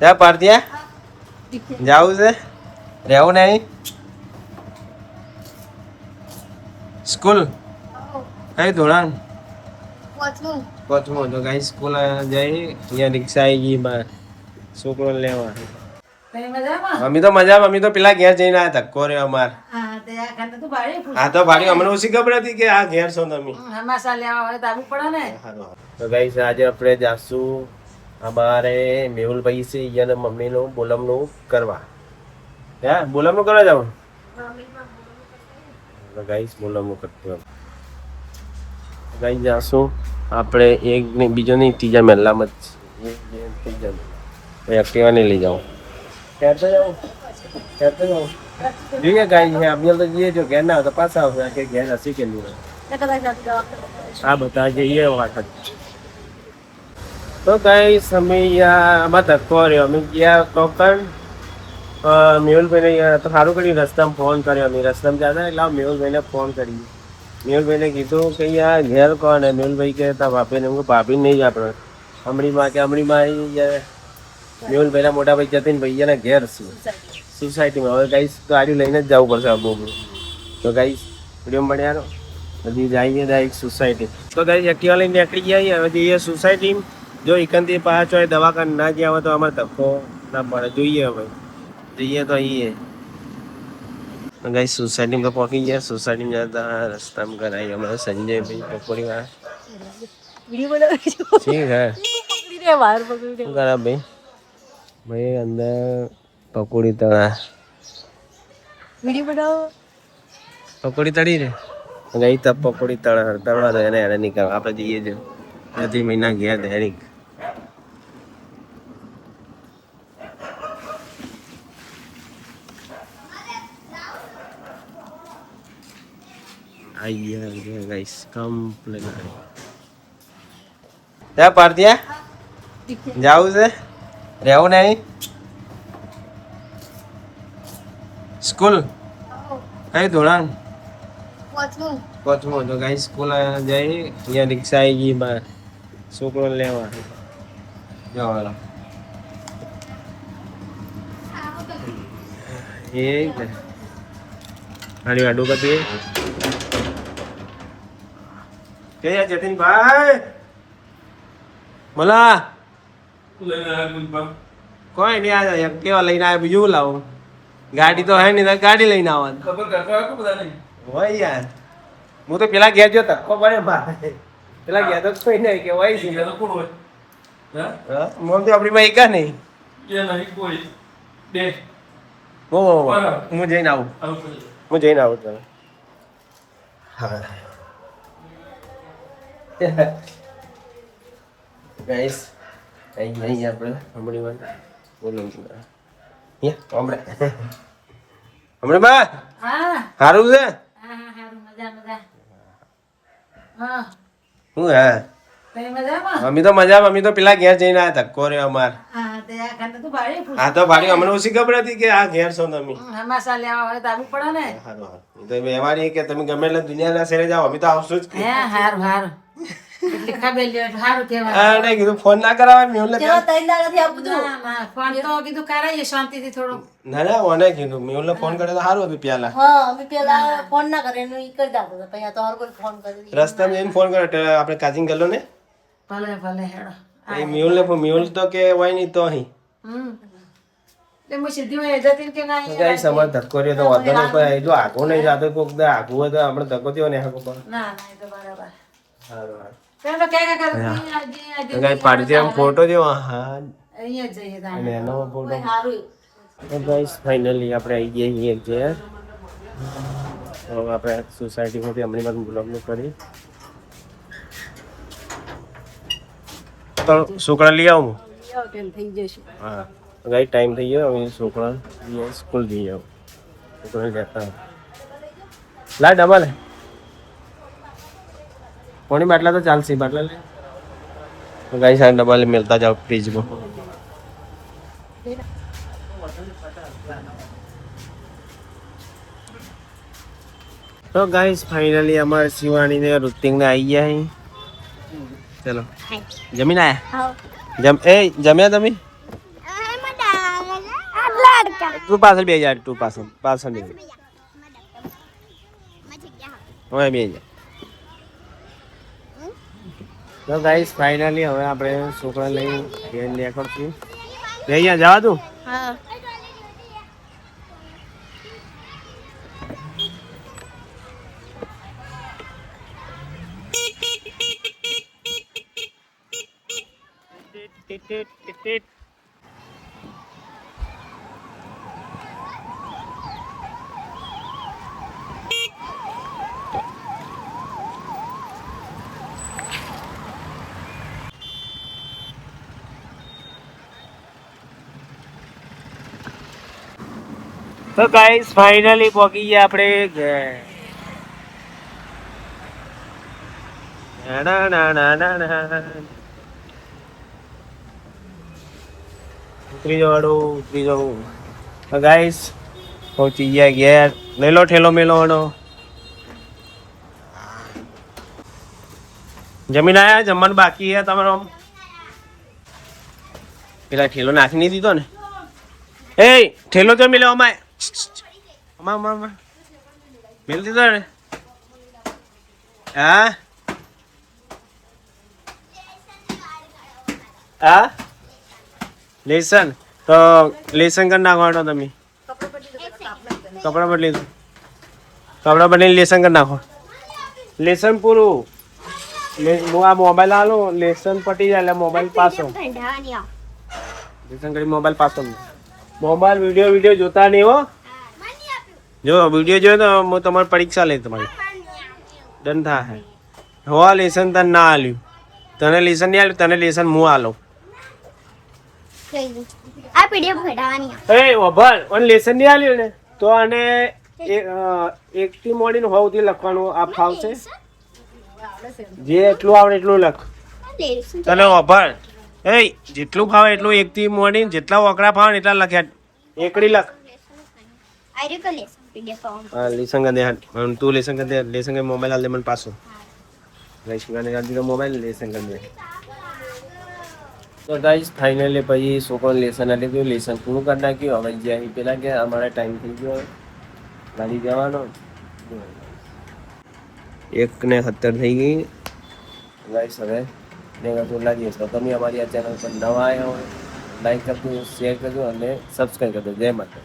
ત્યાં પાર્થિયા જાવું છે રહેવું નહીં સ્કૂલ કઈ ધોરણ પાંચમું તો કઈ સ્કૂલ જઈ અહીંયા રિક્ષા આવી ગઈ બાર છોકરો લેવા મમ્મી તો મજા મમ્મી તો પેલા ઘેર જઈને આ ધક્કો રહ્યો અમાર હા તો ભાડી અમને ઓછી ખબર હતી કે આ ઘેર છો તમે તો ગાઈસ આજે આપણે જાશું અમારે મેહુલભાઈ છે એને મમ્મીનું બોલમનું કરવા હે બોલમનું કરવા જાવ તો ગાઈસ બોલમનું કરતું ગાઈસ જાશું આપણે એક ને બીજો નહીં ત્રીજા મહેલામાં જ એક્ટિવા નહીં લઈ જાઉં ખેરતો જાઉં જોઈએ ગાઈસ આપણે તો જઈએ જો ઘેર ના આવે તો પાછા આવશે કે ઘેર હસી કે નહીં આ બધા જઈએ વાત તો ગાઈસ અમે આમાં ધક્કો રહ્યો અમે ગયા કોકણ મેહુલભાઈને તો સારું કર્યું રસ્તામાં ફોન કર્યો અમે રસ્તામાં જતા એટલે મેહુલભાઈને ફોન કરી મેહુલભાઈને કીધું કે અહીંયા ઘેર કોણ હે મેહુલભાઈ કે તા ભાભીને એમ કે ભાભી નહીં જ આપણે અમણીમાં કે અમણીમાં મેહુલભાઈના મોટા ભાઈ જતીન ભૈયાના ઘેર છે સોસાયટીમાં હવે ગાઈસ ગાડી લઈને જ જવું પડશે અમુક તો ગાઈસ વિડીયો મળ્યાનો હજી જઈએ ડાયરેક્ટ સોસાયટી તો ગાઈસ એક્ટિવા લઈને નીકળી ગયા હવે જઈએ સોસાયટી જો એકંદી પાછો હોય દવાખાને ના ગયા હોય તો અમારે ધક્કો ના પડે જોઈએ હવે જઈએ તો અહીંયા ગાઈસ સોસાયટીમાં તો પહોંચી ગયા સોસાયટીમાં જતા રસ્તામાં કરાવી અમારે સંજયભાઈ પકોડી વાળા ઠીક હે શું કરા ભાઈ ભાઈ અંદર પકોડી તળા પકોડી તળી રે ગઈ તપ પકોડી તળવા દે એને નીકળ આપણે જઈએ છે અઢી મહિના ગયા ડાયરેક આયા ગાઈસ કમ્પ્લીટ ત્યાં પાર્થિયા જાવું છે રહેવું નહીં સ્કૂલ કઈ ધોરણ પાંચમું તો કઈ સ્કૂલ જઈ અહીંયા રિક્ષા આવી ગઈ બાર છોકરો લેવા જવાના એ હારી આડું કતી કે જતીનભાઈ બોલા કોઈ નહીં આ કેવા લઈને આવ્યા બીજું લાવો ગાડી તો હે નહીં ગાડી લઈને આવવાનું હોય યાર હું તો પેલા ઘેર જો ધક્કો પડે ભાઈ પેલા ઘેર તો કોઈ નહીં કે હોય છે મમ તો આપણી માં એકા નહીં હું જઈને આવું તને હા ગાઈસ અહીં આપણે હમણાં વાત બોલો હમણાં બા સારું છે શું હે મમ્મી તો મજા મમ્મી તો પેલા ઘેર જઈને આ ધક્કો રહ્યો અમાર હા તો ભાડી અમને ઓછી ખબર હતી કે આ ઘેર છો તમે તો વ્યવહાર કે તમે ગમે એટલે દુનિયાના શહેરે જાઓ અમે તો આવશું જ કીધું ફોન ના કરાવે મેહુલ ના ના ઓને કીધું મેહુલ ને ફોન કર્યો તો સારું હતું પેલા ફોન ના કરે એનું ઈ કરી દાતો પછી તો હર કોઈ ફોન કરી રસ્તામાં જઈને ફોન કર્યો આપણે કાજીન ગલ્લો ને ભલે હેડો એ મેહુલ તો કે હોય નહીં તો અહીં ગાઈસ અમાર ધક્કો રહ્યો તો વાંધો નહીં કોઈ જો આગો નહીં જાતો કોક દે આગું હોય તો આપણે ધક્કો થયો ને આગો પર ફોટો જો હા એનો ફોટો ગાઈસ ફાઇનલી આપણે આવી ગયા છીએ એક જગ્યાએ તો આપણે સોસાયટીમાંથી હમણાં બ્લોગનું કરી તો છોકરા લઈ આવું હા ગાઈ ટાઈમ થઈ ગયો હવે છોકરા સ્કૂલ જઈ જાવ છોકરા લેતા લા ડબલ કોની બાટલા તો ચાલશે બાટલા લે તો ગાઈસ આ ડબલ મેલતા જાવ ફ્રીજમાં તો ગાઈસ ફાઇનલી અમારે શિવાણી ને ઋતિક ને આવી ગયા અહીં ચલો જમીન આયા જમ્યા તમે તું પાછળ બે જા, તું પાછળ બે જા. હવે બે જા. તો ગાઈસ ફાઇનલી હવે આપણે છોકરા લઈ ઘેર નીકળશું. બે અહીંયા જવા દઉં. હા તો ગાઈસ ફાઇનલી પહોંચી ગયા આપણે ઘેર. ના ના ના ના ના. ઉતરી જવાડું, ઉતરી જવું. તો ગાઈસ પહોંચી ગયા ઘેર. લઈ લો ઠેલો મેલો. જમીન આયા, જમવાનું બાકી છે તમારો? પેલા ઠેલો નાખી નહીં દીધો ને? એ ઠેલો તો મેલો અમાય. અમા મેલ દીધો ને? હા હા લેસન તો લેસન કરી નાખવાનો તમે. કપડા બદલી દો. કપડા બદલીને લેસન કરી નાખો. લેસન પૂરું. હું આ મોબાઈલ આલો, લેસન પટી જાય એટલે મોબાઈલ પાછો. લેસન કરી મોબાઈલ પાછો. મોબાઈલ વિડીયો જોતા નહીં હો. જો વિડીયો જોયો તો હું તમારી પરીક્ષા લઈ તમારી ડન થાય. હો લેસન તને ના આલ્યું, તને લેસન નહીં આલ્યું, તને લેસન હું આલો. આ પીડીએફ ઘટાડવાની એ ઓભર ઓન લેસન નહીં આલ્યું ને તો આને એક થી મોડીને હોવથી લખવાનું આ ફાવશે. જે એટલું આવડે એટલું લખ. તને ઓભર એ જેટલું ફાવે એટલું એક થી મોડી જેટલા ઓકડા ફાવે એટલા લખ્યા. એકડી લખ. હા લેસન કરી દે. તું લેસન કરી દે. લેસન કરી મોબાઈલ હાલ દે મને પાછો. લેસન કરી મોબાઈલ લેસન કરી દે. તો ગાઈસ ફાઇનલી પછી છોકરો લેસન લીધું, લેસન પૂરું કરી નાખ્યું. હવે જ્યાં પેલા કે અમારે ટાઈમ થઈ ગયો ગાડી જવાનો. 1:17 થઈ ગઈ ગાઈસ. હવે તો લાગીએ તો તમે અમારી આ ચેનલ પર નવા આવ્યા હોય લાઈક કરજો, શેર કરજો અને સબસ્ક્રાઈબ કરજો. જય માતા.